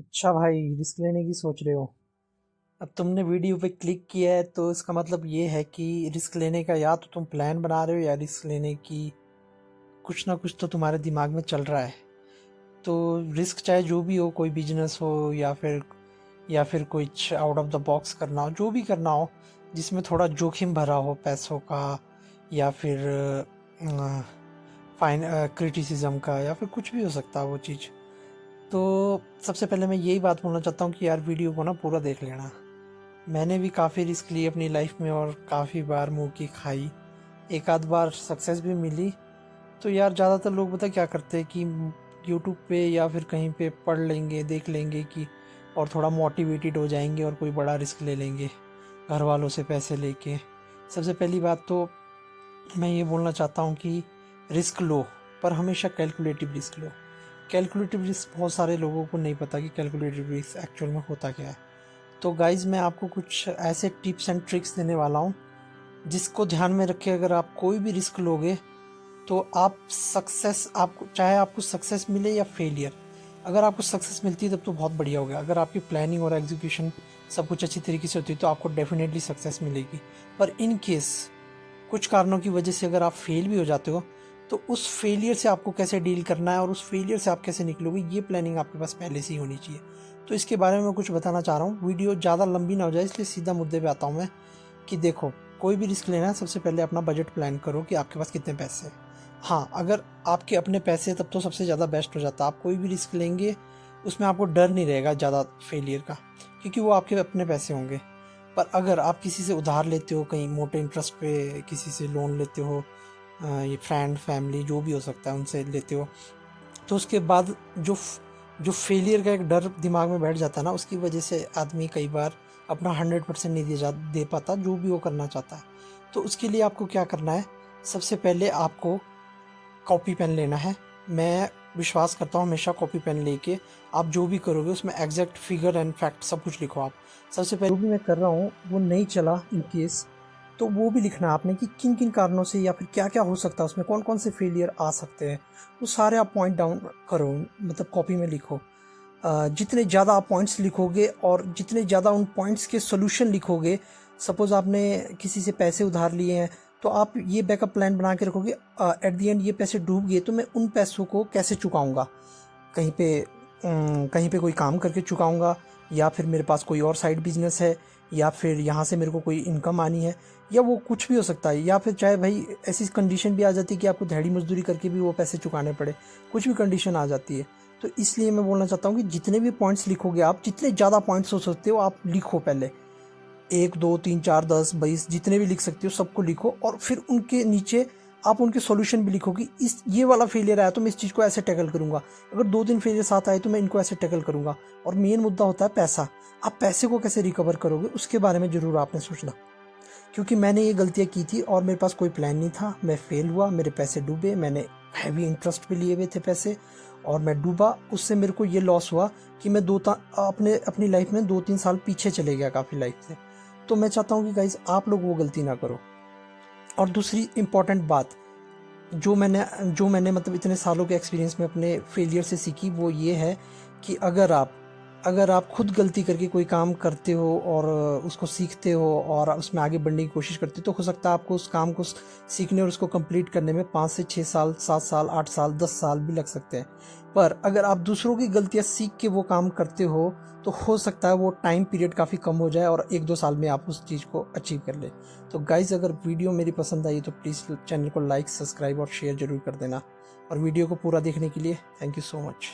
अच्छा भाई, रिस्क लेने की सोच रहे हो। अब तुमने वीडियो पे क्लिक किया है तो इसका मतलब ये है कि रिस्क लेने का या तो तुम प्लान बना रहे हो या रिस्क लेने की कुछ ना कुछ तो तुम्हारे दिमाग में चल रहा है। तो रिस्क चाहे जो भी हो, कोई बिजनेस हो या फिर कुछ आउट ऑफ द बॉक्स करना हो, जो भी करना हो जिसमें थोड़ा जोखिम भरा हो पैसों का, या फिर फाइन क्रिटिसिज्म का, या फिर कुछ भी हो सकता है वो चीज़। तो सबसे पहले मैं यही बात बोलना चाहता हूँ कि यार वीडियो को ना पूरा देख लेना। मैंने भी काफ़ी रिस्क ली अपनी लाइफ में और काफ़ी बार मुंह की खाई, एक आध बार सक्सेस भी मिली। तो यार ज़्यादातर लोग पता क्या करते हैं कि यूट्यूब पे या फिर कहीं पे पढ़ लेंगे, देख लेंगे कि और थोड़ा मोटिवेटेड हो जाएंगे और कोई बड़ा रिस्क ले लेंगे घर वालों से पैसे लेके। सबसे पहली बात तो मैं ये बोलना चाहता हूँ कि रिस्क लो, पर हमेशा कैलकुलेटिव रिस्क लो। कैलकुलेटिव रिस्क बहुत सारे लोगों को नहीं पता कि कैलकुलेटिव रिस्क एक्चुअल में होता क्या है। तो गाइज़, मैं आपको कुछ ऐसे टिप्स एंड ट्रिक्स देने वाला हूँ जिसको ध्यान में रखे अगर आप कोई भी रिस्क लोगे तो आप सक्सेस, आपको चाहे आपको सक्सेस मिले या फेलियर, अगर आपको सक्सेस मिलती है तब तो बहुत बढ़िया हो गया। अगर आपकी प्लानिंग और एग्जीक्यूशन सब कुछ अच्छी तरीके से होती है तो आपको डेफिनेटली सक्सेस मिलेगी। पर इन केस कुछ कारणों की वजह से अगर आप फेल भी हो जाते हो तो उस फेलियर से आपको कैसे डील करना है और उस फेलियर से आप कैसे निकलोगे, ये प्लानिंग आपके पास पहले से ही होनी चाहिए। तो इसके बारे में मैं कुछ बताना चाह रहा हूँ। वीडियो ज़्यादा लंबी ना हो जाए इसलिए सीधा मुद्दे पे आता हूँ मैं कि देखो, कोई भी रिस्क लेना है सबसे पहले अपना बजट प्लान करो कि आपके पास कितने पैसे हैं। हाँ, अगर आपके अपने पैसे तब तो सबसे ज़्यादा बेस्ट हो जाता है। आप कोई भी रिस्क लेंगे उसमें आपको डर नहीं रहेगा ज़्यादा फेलियर का, क्योंकि वो आपके अपने पैसे होंगे। पर अगर आप किसी से उधार लेते हो, कहीं मोटे इंटरेस्ट पे किसी से लोन लेते हो, ये फ्रेंड फैमिली जो भी हो सकता है उनसे लेते हो, तो उसके बाद जो फेलियर का एक डर दिमाग में बैठ जाता है ना, उसकी वजह से आदमी कई बार अपना 100% नहीं दे पाता जो भी वो करना चाहता है। तो उसके लिए आपको क्या करना है, सबसे पहले आपको कॉपी पेन लेना है। मैं विश्वास करता हूँ हमेशा कॉपी पेन लेके आप जो भी करोगे उसमें एग्जैक्ट फिगर एंड फैक्ट सब कुछ लिखो। आप सबसे पहले जो भी मैं कर रहा हूँ वो नहीं चला इन केस, तो वो भी लिखना है आपने कि किन किन कारणों से या फिर क्या क्या हो सकता है, उसमें कौन कौन से फेलियर आ सकते हैं। वो सारे आप पॉइंट डाउन करो, मतलब कॉपी में लिखो। जितने ज़्यादा आप पॉइंट्स लिखोगे और जितने ज़्यादा उन पॉइंट्स के सोल्यूशन लिखोगे, सपोज़ आपने किसी से पैसे उधार लिए हैं तो आप ये बैकअप प्लान बना के रखोगे, एट द एंड ये पैसे डूब गए तो मैं उन पैसों को कैसे चुकाऊंगा। कहीं पे कहीं पे कोई काम करके चुकाऊंगा, या फिर मेरे पास कोई और साइड बिजनेस है, या फिर यहाँ से मेरे को कोई इनकम आनी है, या वो कुछ भी हो सकता है। या फिर चाहे भाई ऐसी कंडीशन भी आ जाती है कि आपको दिहाड़ी मजदूरी करके भी वो पैसे चुकाने पड़े, कुछ भी कंडीशन आ जाती है। तो इसलिए मैं बोलना चाहता हूँ कि जितने भी पॉइंट्स लिखोगे आप, जितने ज़्यादा पॉइंट्स हो सकते हो आप लिखो पहले। 1 2 3 4 10 20 जितने भी लिख सकते हो सबको लिखो, और फिर उनके नीचे आप उनके सॉल्यूशन भी लिखो कि इस ये वाला फेलियर आया तो मैं इस चीज़ को ऐसे टैकल करूँगा, अगर 2 दिन फेलियर साथ आए तो मैं इनको ऐसे टैकल करूँगा। और मेन मुद्दा होता है पैसा। आप पैसे को कैसे रिकवर करोगे उसके बारे में ज़रूर आपने सोचना, क्योंकि मैंने ये गलतियाँ की थी और मेरे पास कोई प्लान नहीं था, मैं फेल हुआ, मेरे पैसे डूबे, मैंने हैवी इंटरेस्ट पे लिए हुए थे पैसे और मैं डूबा। उससे मेरे को ये लॉस हुआ कि मैं अपनी लाइफ में 2 3 साल पीछे चले गया काफ़ी लाइफ से। तो मैं चाहता हूँ कि गाइज आप लोग वो गलती ना करो। और दूसरी इम्पॉर्टेंट बात जो मैंने मतलब इतने सालों के एक्सपीरियंस में अपने फेलियर से सीखी वो ये है कि अगर आप खुद गलती करके कोई काम करते हो और उसको सीखते हो और उसमें आगे बढ़ने की कोशिश करते हो, तो हो सकता है आपको उस काम को सीखने और उसको कंप्लीट करने में 5 से 6 साल, 7 साल, 8 साल, 10 साल भी लग सकते हैं। पर अगर आप दूसरों की गलतियां सीख के वो काम करते हो तो हो सकता है वो टाइम पीरियड काफ़ी कम हो जाए और 1 2 साल में आप उस चीज़ को अचीव कर ले। तो गाइज़, अगर वीडियो मेरी पसंद आई तो प्लीज़ चैनल को लाइक, सब्सक्राइब और शेयर ज़रूर कर देना। और वीडियो को पूरा देखने के लिए थैंक यू सो मच।